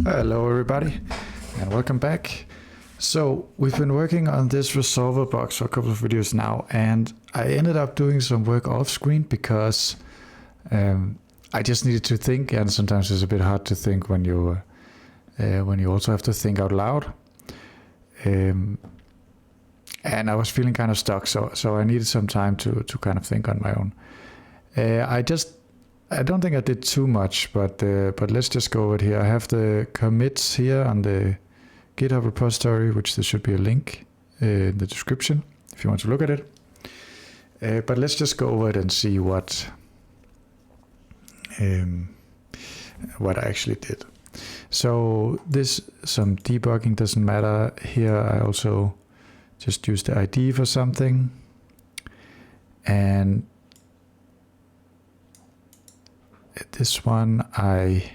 Hello everybody and welcome back. So we've been working on this resolver box for a couple of videos now, and I ended up doing some work off screen because I just needed to think, and sometimes it's a bit hard to think when you also have to think out loud. And I was feeling kind of stuck, so I needed some time to kind of think on my own. I don't think I did too much, but let's just go over it here. I have the commits here on the GitHub repository, which there should be a link in the description if you want to look at it. But let's just go over it and see what I actually did. So some debugging doesn't matter here. I also just use the ID for something, and this one I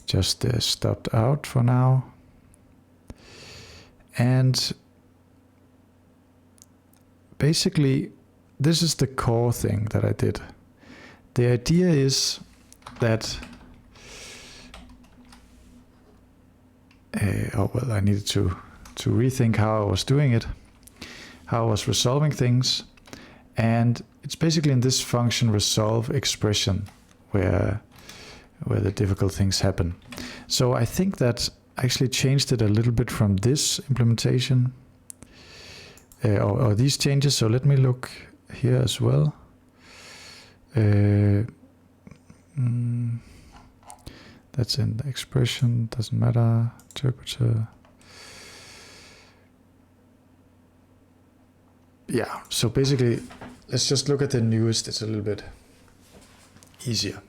just stopped out for now. And basically this is the core thing that I did. The idea is that I needed to rethink how I was doing it, how I was resolving things, and it's basically in this function resolve expression where the difficult things happen. So I think that I actually changed it a little bit from this implementation or these changes. So let me look here as well. That's in the expression, doesn't matter, interpreter. Yeah, so basically let's just look at the newest. It's a little bit easier.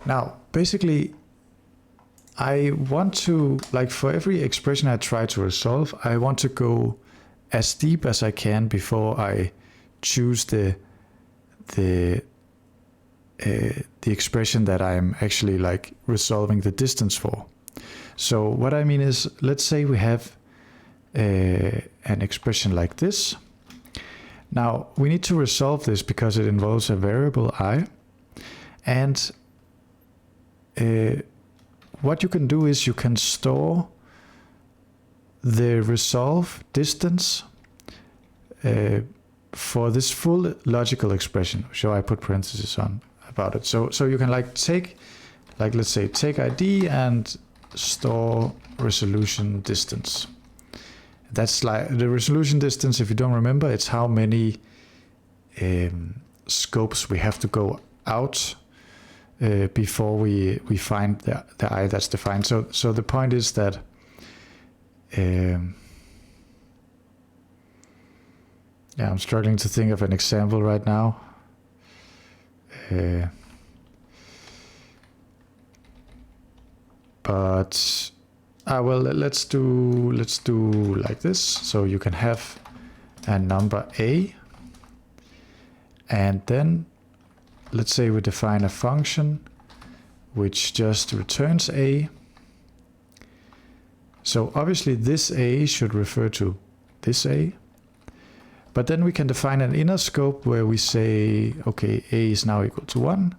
Now, basically, I want to, like for every expression I try to resolve, I want to go as deep as I can before I choose the expression that I'm actually like resolving the distance for. So what I mean is, let's say we have an expression like this. Now we need to resolve this because it involves a variable I, and what you can do is you can store the resolve distance for this full logical expression. So I put parentheses on about it. So you can let's say take ID and store resolution distance. That's like the resolution distance. If you don't remember, it's how many scopes we have to go out before we find the I that's defined. So the point is that I'm struggling to think of an example right now. But well, let's do like this. So you can have a number A, and then let's say we define a function which just returns A. So obviously this A should refer to this A, but then we can define an inner scope where we say, okay, A is now equal to 1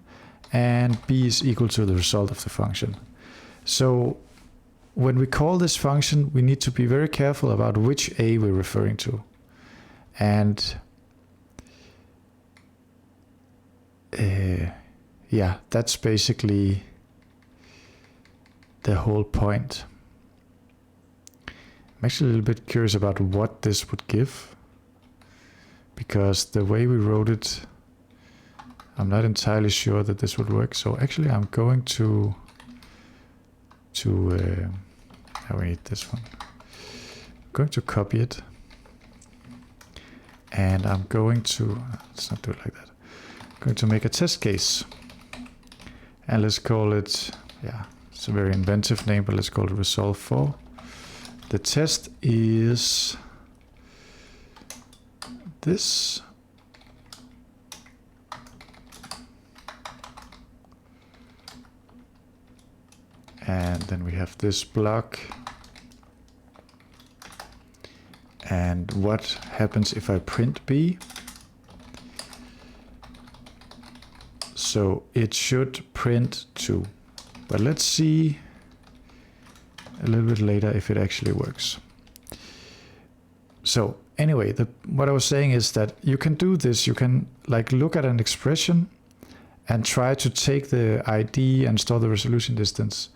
and B is equal to the result of the function. So when we call this function, we need to be very careful about which A we're referring to. And yeah, that's basically the whole point. I'm actually a little bit curious about what this would give, because the way we wrote it, I'm not entirely sure that this would work. So actually I'm going to we need this one. I'm going to copy it, and I'm going to, let's not do it like that. I'm going to make a test case, and let's call it, it's a very inventive name, but let's call it resolve for. The test is this. And then we have this block. And what happens if I print B? So it should print 2. But let's see a little bit later if it actually works. So anyway, what I was saying is that you can do this. You can like look at an expression and try to take the ID and store the resolution distance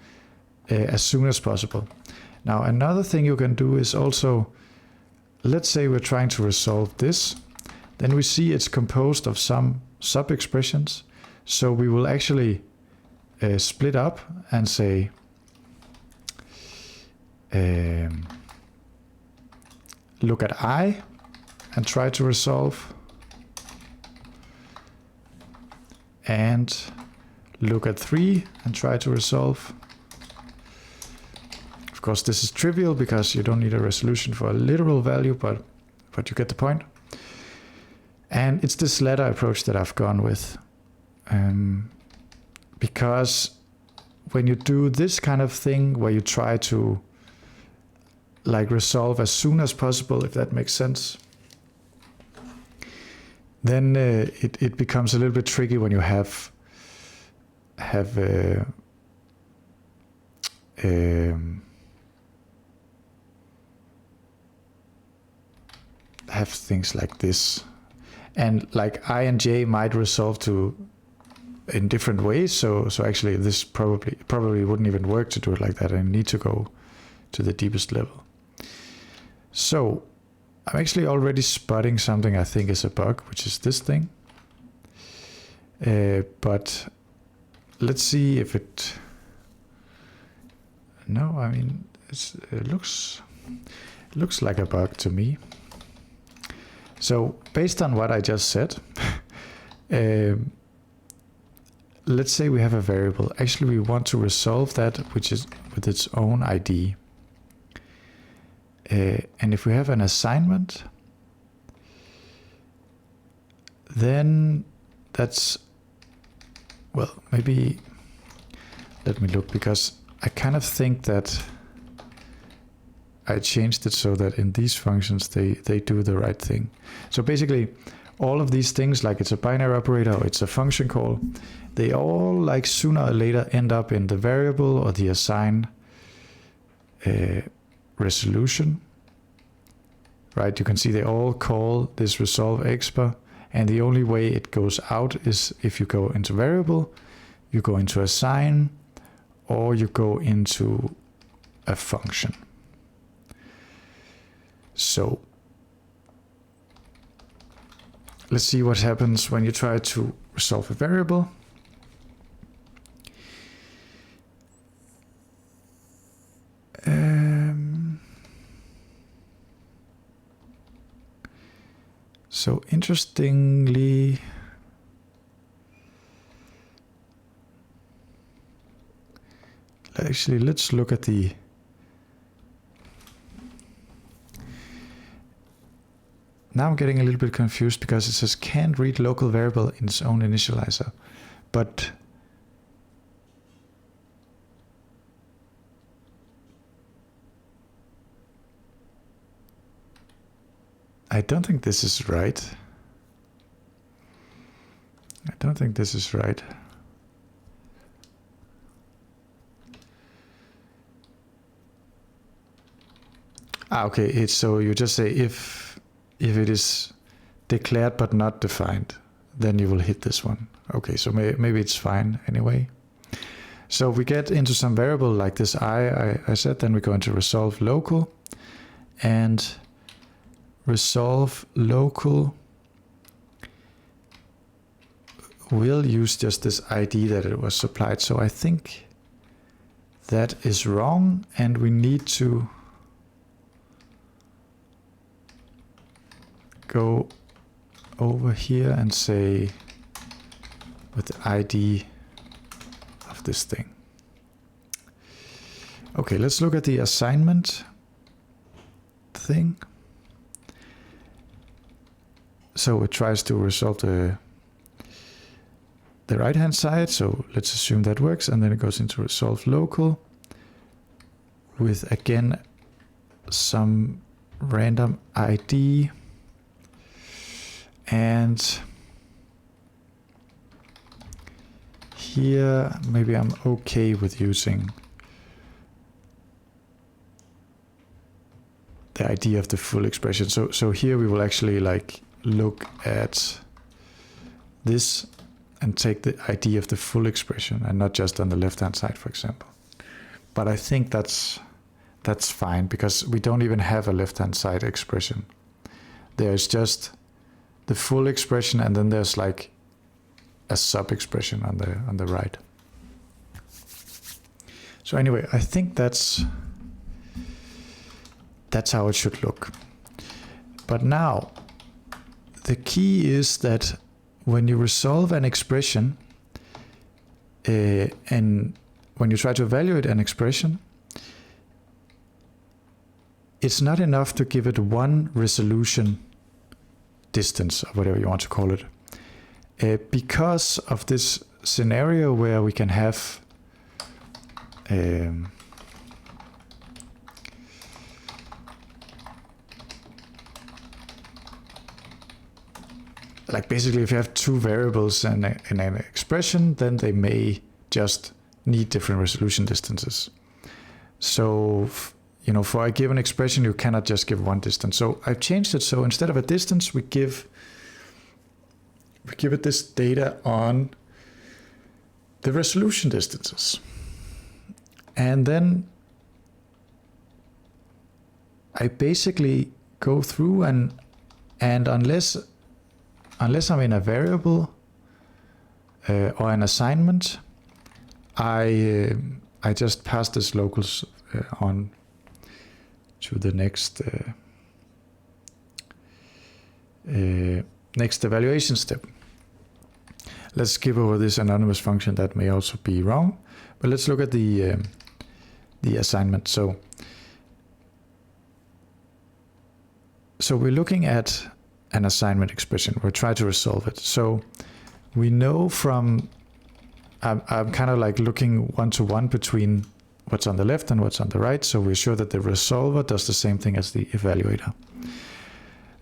as soon as possible. Now another thing you can do is also, let's say we're trying to resolve this, then we see it's composed of some sub-expressions. So we will actually split up and say look at I and try to resolve, and look at 3 and try to resolve. Of course this is trivial because you don't need a resolution for a literal value, but you get the point. And it's this latter approach that I've gone with, because when you do this kind of thing where you try to like resolve as soon as possible, if that makes sense, then it becomes a little bit tricky when you have things like this, and like I and j might resolve to in different ways. So actually this probably wouldn't even work to do it like that. I need to go to the deepest level. So I'm actually already spotting something I think is a bug, which is this thing. But let's see if it... No, I mean, it looks like a bug to me. So based on what I just said, let's say we have a variable. Actually, we want to resolve that, which is with its own ID. And if we have an assignment, then that's, well, maybe, let me look, because I kind of think that I changed it so that in these functions, they do the right thing. So basically, all of these things, like it's a binary operator or it's a function call, they all like sooner or later end up in the variable or the assign resolution, right? You can see they all call this resolve expr, and the only way it goes out is if you go into variable, you go into assign, or you go into a function. So let's see what happens when you try to resolve a variable. So interestingly, actually, let's look at the... Now I'm getting a little bit confused because it says can't read local variable in its own initializer, but I don't think this is right. I don't think this is right. Okay, it's so you just say if it is declared but not defined, then you will hit this one. Okay, so maybe it's fine anyway. So we get into some variable like this I said, then we go into resolve local, and resolve local will use just this ID that it was supplied. So I think that is wrong, and we need to go over here and say with the ID of this thing. Okay, let's look at the assignment thing. So it tries to resolve the right hand side, so let's assume that works, and then it goes into resolve local with again some random ID, and here maybe I'm okay with using the idea of the full expression. So here we will actually like look at this and take the idea of the full expression and not just on the left hand side, for example. But I think that's fine, because we don't even have a left hand side expression. There's just the full expression, and then there's like a sub expression on the right. So anyway, I think that's how it should look. But now the key is that when you resolve an expression, and when you try to evaluate an expression, it's not enough to give it one resolution distance, or whatever you want to call it. Because of this scenario where we can have like basically if you have two variables in an expression, then they may just need different resolution distances. So for a given expression, you cannot just give one distance. So I've changed it. So instead of a distance, we give it this data on the resolution distances. And then I basically go through and unless I'm in a variable or an assignment, I just pass this locals on to the next evaluation step. Let's skip over this anonymous function that may also be wrong, but let's look at the assignment. So we're looking at an assignment expression. We'll try to resolve it. So we know from, I'm kind of like looking one-to-one between what's on the left and what's on the right. So we're sure that the resolver does the same thing as the evaluator.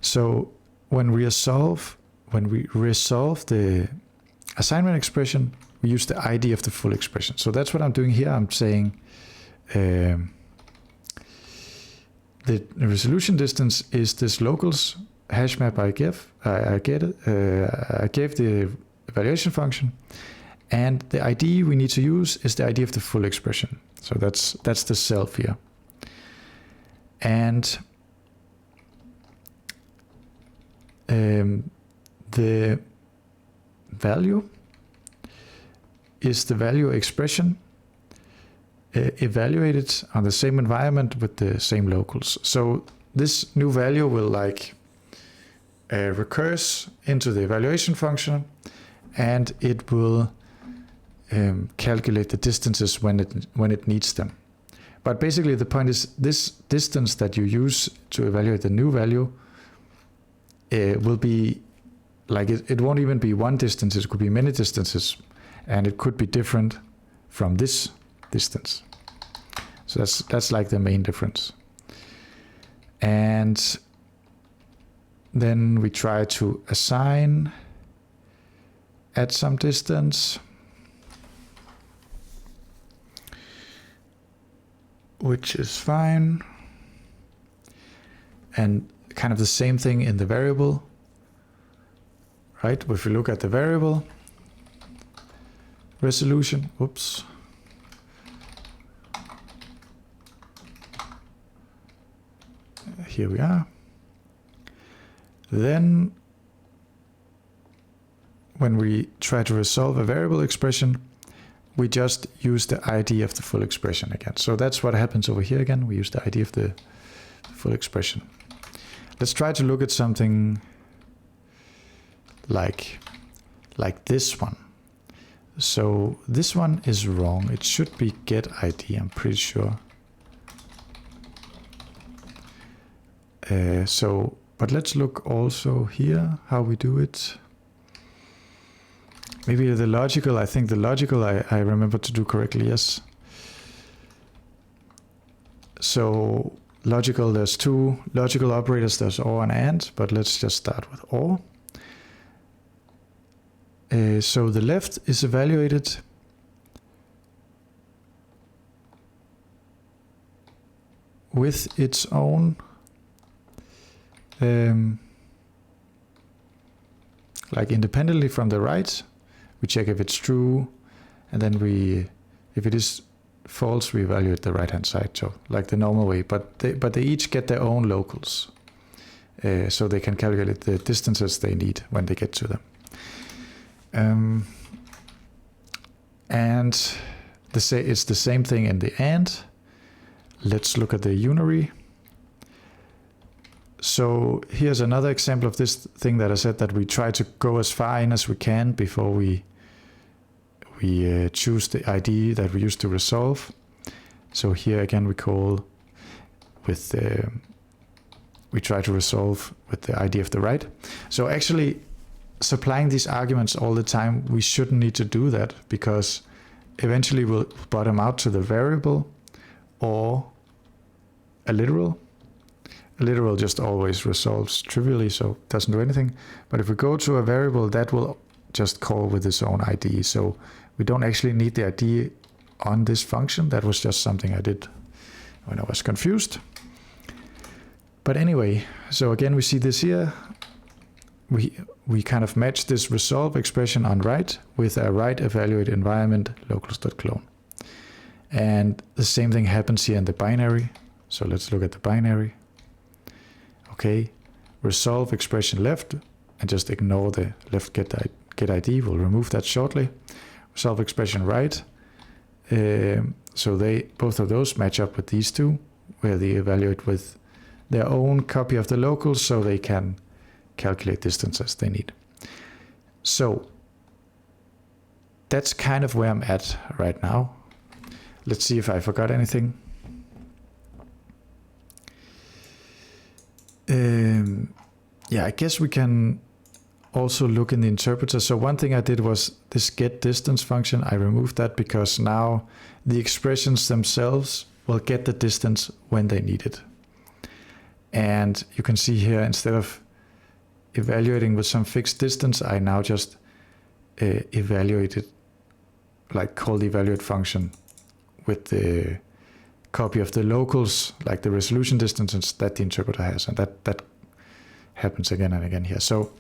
So when we resolve the assignment expression, we use the ID of the full expression. So that's what I'm doing here. I'm saying the resolution distance is this locals hash map I gave the evaluation function, and the ID we need to use is the ID of the full expression. So that's the self here. And the value is the value expression evaluated on the same environment with the same locals. So this new value will like recurse into the evaluation function, and it will calculate the distances when it needs them. But basically the point is this distance that you use to evaluate the new value will be like it won't even be one distance, it could be many distances, and it could be different from this distance. So that's like the main difference. And then we try to assign at some distance, which is fine. And kind of the same thing in the variable, right? If we look at the variable resolution, whoops. Here we are. Then when we try to resolve a variable expression, we just use the ID of the full expression again. So that's what happens over here again. We use the ID of the full expression. Let's try to look at something like this one. So this one is wrong. It should be get ID, I'm pretty sure. But let's look also here how we do it. Maybe the logical, I think the logical I remember to do correctly, yes. So logical, there's two logical operators, there's OR and AND, but let's just start with OR. So the left is evaluated with its own like independently from the right. We check if it's true, and then if it is false, we evaluate the right hand side, so like the normal way. But they each get their own locals, so they can calculate the distances they need when they get to them. And it's the same thing in the AND. Let's look at the unary. So here's another example of this thing that I said, that we try to go as far in as we can before we choose the ID that we use to resolve. So here again we try to resolve with the ID of the right. So actually supplying these arguments all the time, we shouldn't need to do that, because eventually we'll bottom out to the variable or a literal. A literal just always resolves trivially, so it doesn't do anything. But if we go to a variable, that will just call with its own ID. So we don't actually need the ID on this function. That was just something I did when I was confused. But anyway, so again, we see this here. We kind of match this resolve expression on right with a right evaluate environment locals.clone. And the same thing happens here in the binary. So let's look at the binary. Okay, resolve expression left, and just ignore the left get ID. We'll remove that shortly. Resolve expression right. So both of those match up with these two, where they evaluate with their own copy of the locals, so they can calculate distances they need. So that's kind of where I'm at right now. Let's see if I forgot anything. Yeah, I guess we can also look in the interpreter. So one thing I did was this get distance function. I removed that because now the expressions themselves will get the distance when they need it. And you can see here, instead of evaluating with some fixed distance, I now just evaluate it, like call the evaluate function with the copy of the locals, like the resolution distances that the interpreter has. And that happens again and again here. So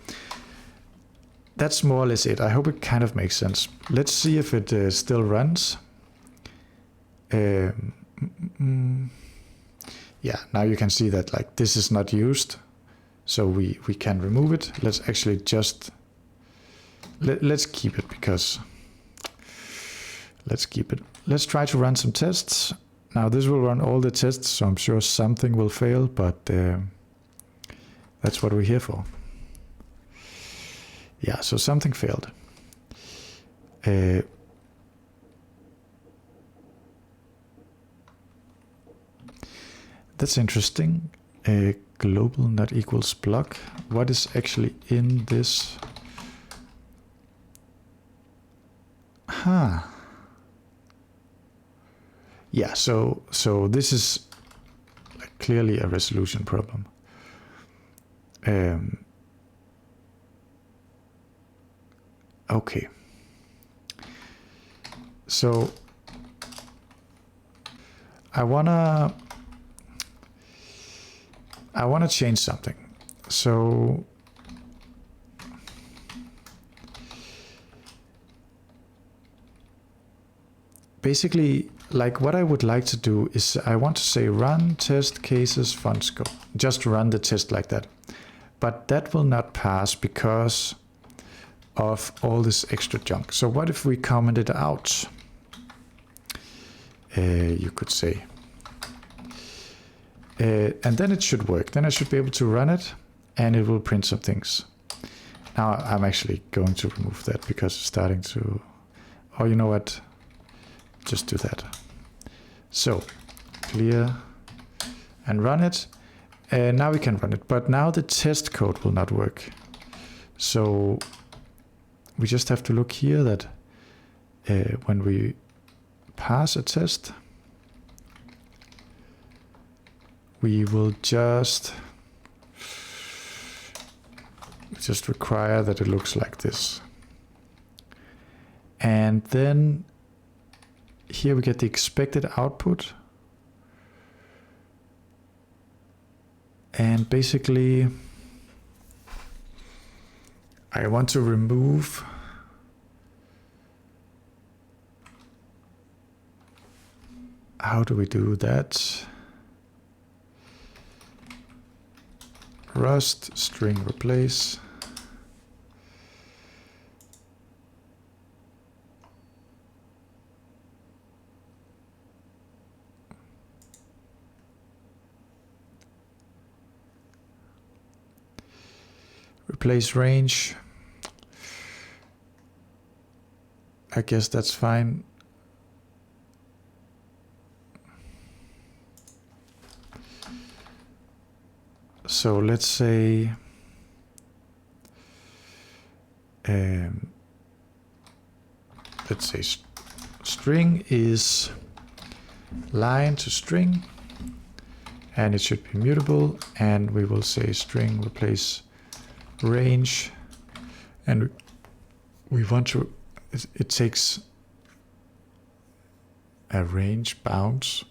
that's more or less it. I hope it kind of makes sense. Let's see if it still runs. Yeah, now you can see that like this is not used. So we can remove it. Let's actually just, let's keep it, because let's keep it. Let's try to run some tests. Now this will run all the tests, so I'm sure something will fail, but that's what we're here for. Yeah, so something failed. That's interesting. Global not equals block. What is actually in this? Yeah, so this is like clearly a resolution problem. Okay. So I wanna change something. So basically, like what I would like to do is I want to say run test cases font scope. Just run the test like that. But that will not pass because of all this extra junk. So what if we comment it out? You could say. And then it should work. Then I should be able to run it and it will print some things. Now I'm actually going to remove that because it's starting to, oh, you know what? Just do that. So clear and run it. Now we can run it, but now the test code will not work. So we just have to look here that when we pass a test, we will just require that it looks like this. And then here we get the expected output. And basically, I want to remove how do we do that? Rust string replace. Replace range. I guess that's fine. So let's say string is line to string, and it should be mutable, and we will say string replace range, and we want to, it takes a range bounds.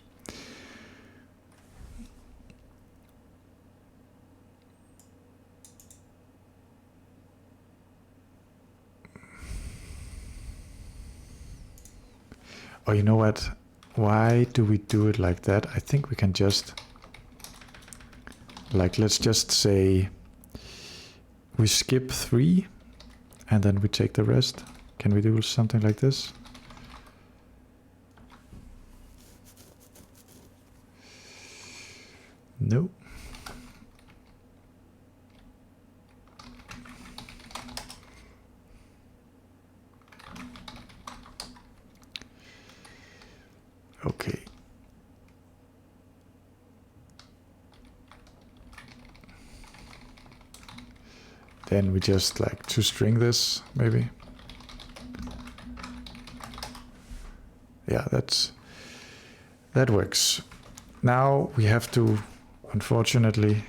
Oh, you know what? Why do we do it like that? I think we can just, like, let's just say we skip 3 and then we take the rest. Can we do something like this? No. Okay. Then we just like to string this, maybe. Yeah, that works. Now we have to, unfortunately,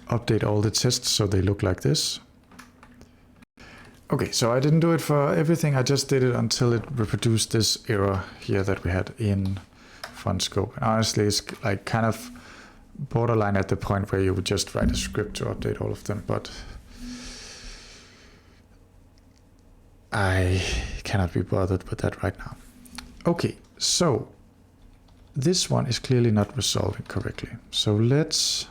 update all the tests so they look like this. Okay, so I didn't do it for everything. I just did it until it reproduced this error here that we had in font scope. And honestly, it's like kind of borderline at the point where you would just write a script to update all of them, but I cannot be bothered with that right now. Okay, so this one is clearly not resolving correctly. So let's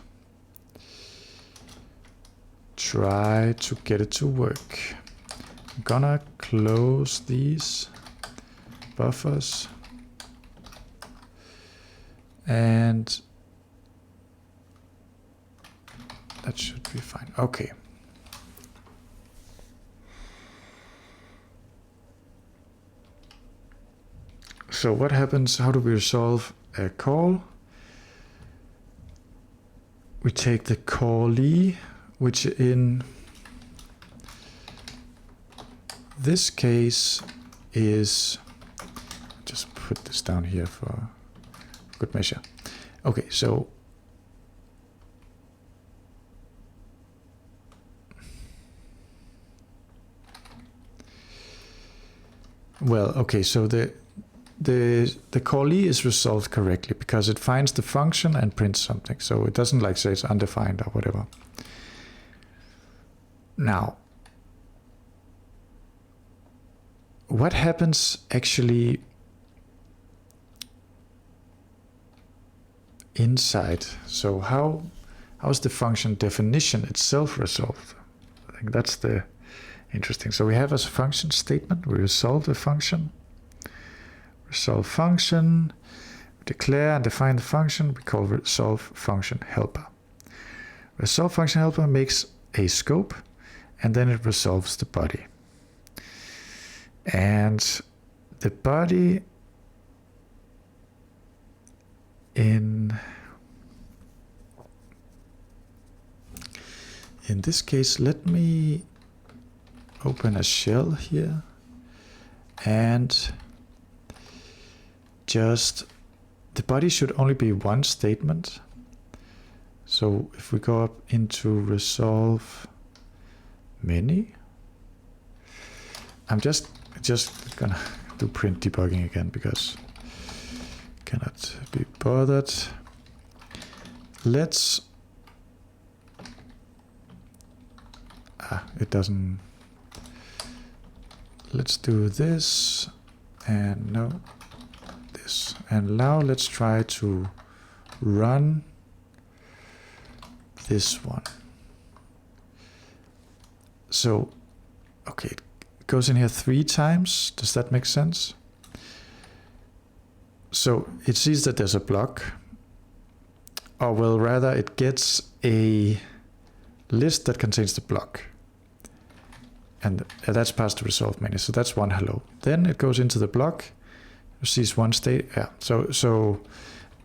try to get it to work. I'm gonna close these buffers and that should be fine. Okay. So what happens? How do we resolve a call? We take the callee, which in this case is, just put this down here for good measure. Okay, so well, okay, so the callee is resolved correctly because it finds the function and prints something. So it doesn't like say it's undefined or whatever. Now, what happens actually inside? So how is the function definition itself resolved? I think that's the interesting. So we have as a function statement, we resolve the function. Resolve function, declare and define the function, we call resolve function helper. Resolve function helper makes a scope and then it resolves the body. And the body in this case, let me open a shell here and just, the body should only be one statement. So if we go up into resolve many, I'm just gonna do print debugging again because cannot be bothered. it doesn't. Let's do this, and no, this. And now let's try to run this one. So, okay, it goes in here 3 times. Does that make sense? So it sees that there's a block, or well, rather it gets a list that contains the block. And that's passed to resolve many. So that's one hello. Then it goes into the block, it sees one state. Yeah. So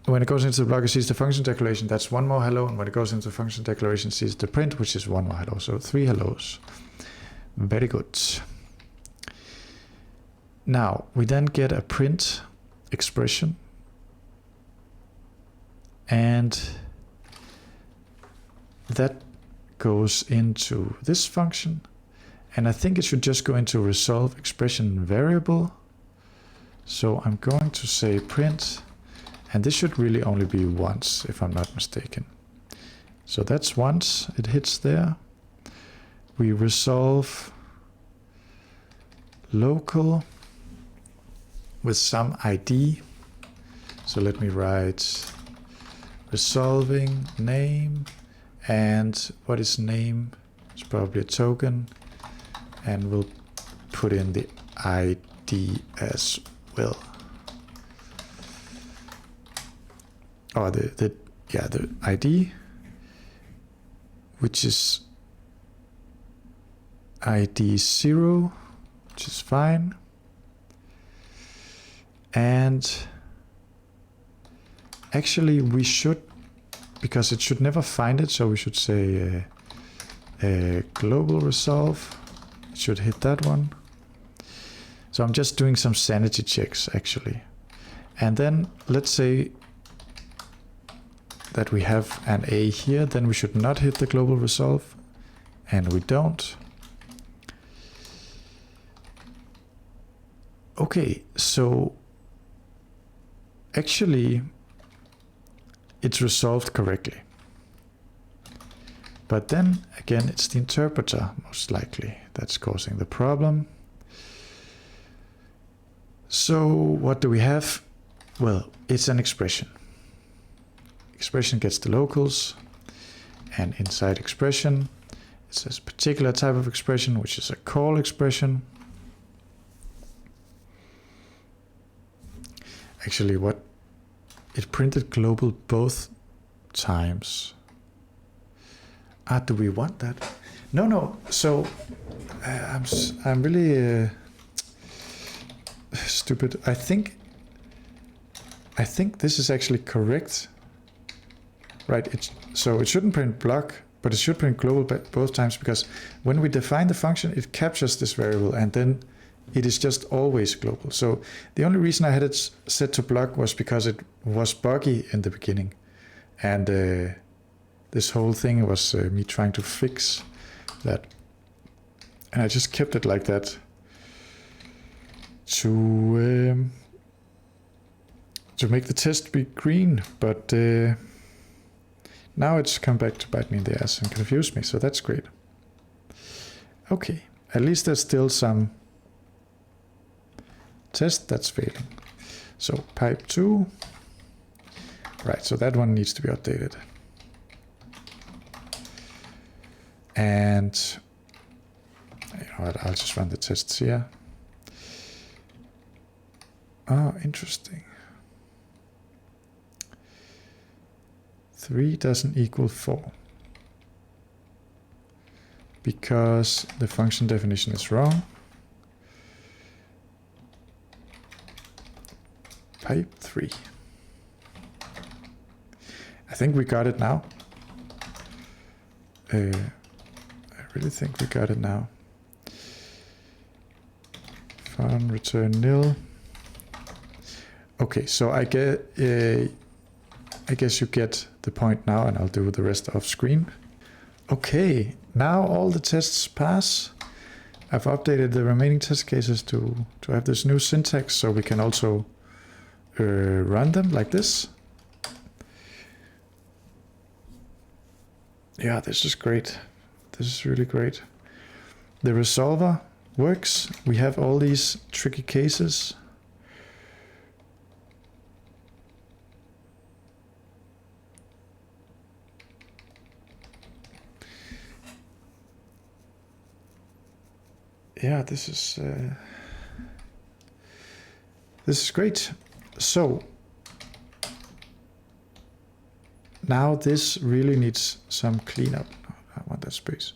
when it goes into the block, it sees the function declaration. That's one more hello. And when it goes into the function declaration, it sees the print, which is one more hello. So 3 hellos. Very good. Now we then get a print expression. And that goes into this function. And I think it should just go into resolve expression variable. So I'm going to say print, and this should really only be once, if I'm not mistaken. So that's once, it hits there. We resolve local with some ID. So let me write resolving name, and what is name? It's probably a token. And we'll put in the ID as well. Or the ID, which is ID 0, which is fine. And actually we should, because it should never find it, so we should say global resolve. Should hit that one. So I'm just doing some sanity checks actually. And then let's say that we have an A here, then we should not hit the global resolve, and we don't. Okay, so actually it's resolved correctly. But then again, it's the interpreter most likely that's causing the problem. So what do we have? Well, it's an expression. Expression gets the locals, and inside expression, it says a particular type of expression, which is a call expression. Actually, what it printed global both times. Do we want that? No. So I'm really stupid. I think this is actually correct, right? So it shouldn't print block, but it should print global both times, because when we define the function, it captures this variable, and then it is just always global. So the only reason I had it set to block was because it was buggy in the beginning, and this whole thing was me trying to fix that. And I just kept it like that to make the test be green. But now it's come back to bite me in the ass and confuse me. So that's great. Okay, at least there's still some test that's failing. So pipe 2. Right, so that one needs to be updated. And you know what, I'll just run the tests here. Oh, interesting. 3 doesn't equal 4. Because the function definition is wrong. Pipe 3. I think we got it now. I really think we got it now. Fun, return nil. Okay, so I guess you get the point now, and I'll do the rest off screen. Okay, now all the tests pass. I've updated the remaining test cases to have this new syntax, so we can also run them like this. Yeah, this is great. This is really great. the resolver works. We have all these tricky cases. Yeah, this is great. So now this really needs some cleanup. I want that space.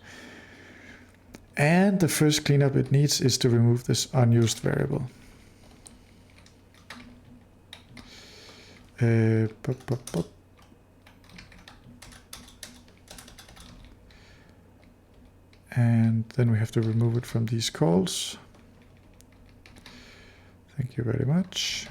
And the first cleanup it needs is to remove this unused variable. And then we have to remove it from these calls. Thank you very much.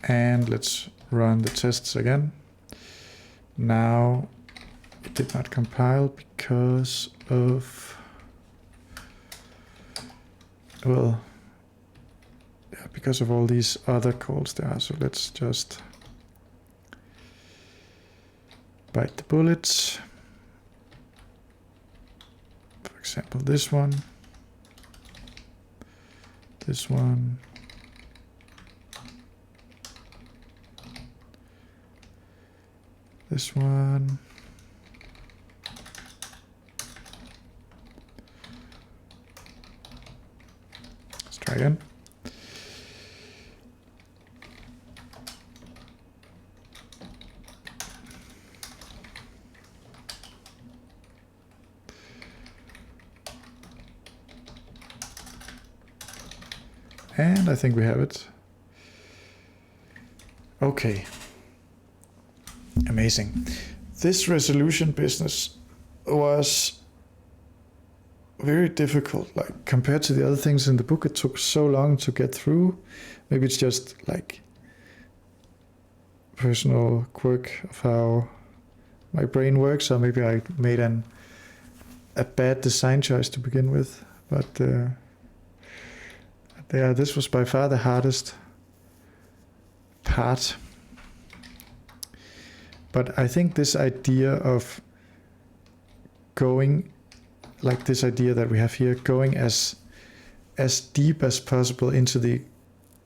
And let's run the tests again. Now it did not compile because of, well, yeah, because of all these other calls there. So let's just bite the bullets. For example, this one, this one, this one. Let's try again. And I think we have it. Okay. Amazing. This resolution business was very difficult. Like compared to the other things in the book, it took so long to get through. Maybe it's just like personal quirk of how my brain works, or maybe I made a bad design choice to begin with. But yeah, this was by far the hardest part. But I think this idea of going, like this idea that we have here, going as deep as possible into the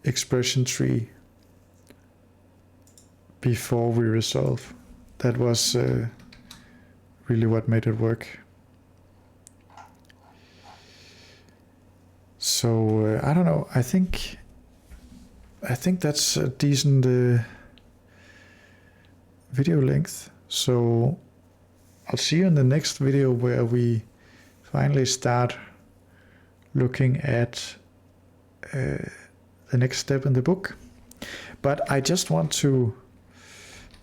expression tree before we resolve, that was really what made it work. So I don't know. I think that's a decent video length. So I'll see you in the next video where we finally start looking at the next step in the book. But I just want to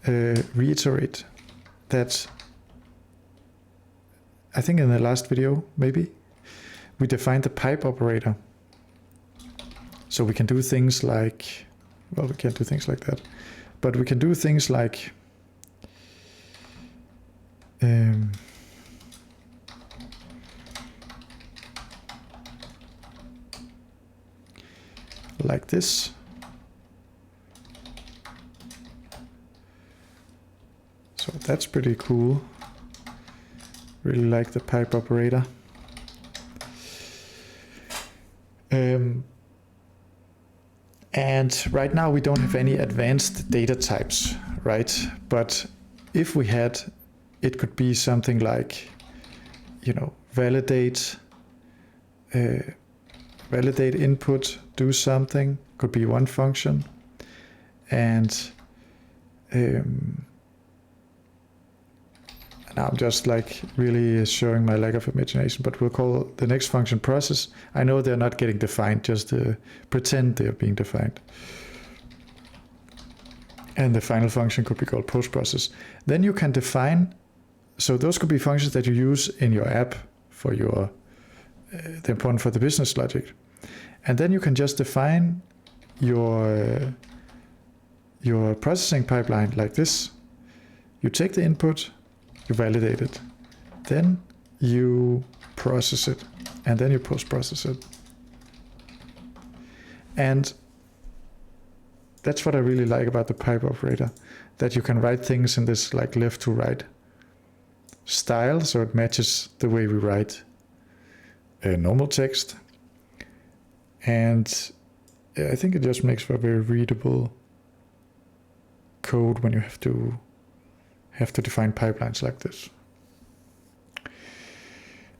reiterate that I think in the last video, maybe, we defined the pipe operator. So we can do things like, well, we can't do things like that, but we can do things like like this. So that's pretty cool. Really like the pipe operator. And right now we don't have any advanced data types, right? But if we had, it could be something like, you know, validate input, do something, could be one function. And now I'm just like really showing my lack of imagination, but we'll call the next function process. I know they're not getting defined, just pretend they're being defined. And the final function could be called post-process. Then you can define, so those could be functions that you use in your app for your, the important for the business logic. And then you can just define your your processing pipeline like this. You take the input, you validate it, then you process it, and then you post-process it. And that's what I really like about the pipe operator, that you can write things in this like left to right style, so it matches the way we write normal text. And I think it just makes for a very readable code when you have to define pipelines like this.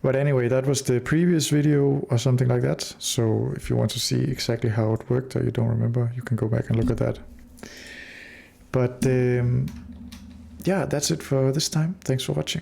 But anyway, that was the previous video or something like that. So if you want to see exactly how it worked or you don't remember, you can go back and look at that. But yeah, that's it for this time. Thanks for watching.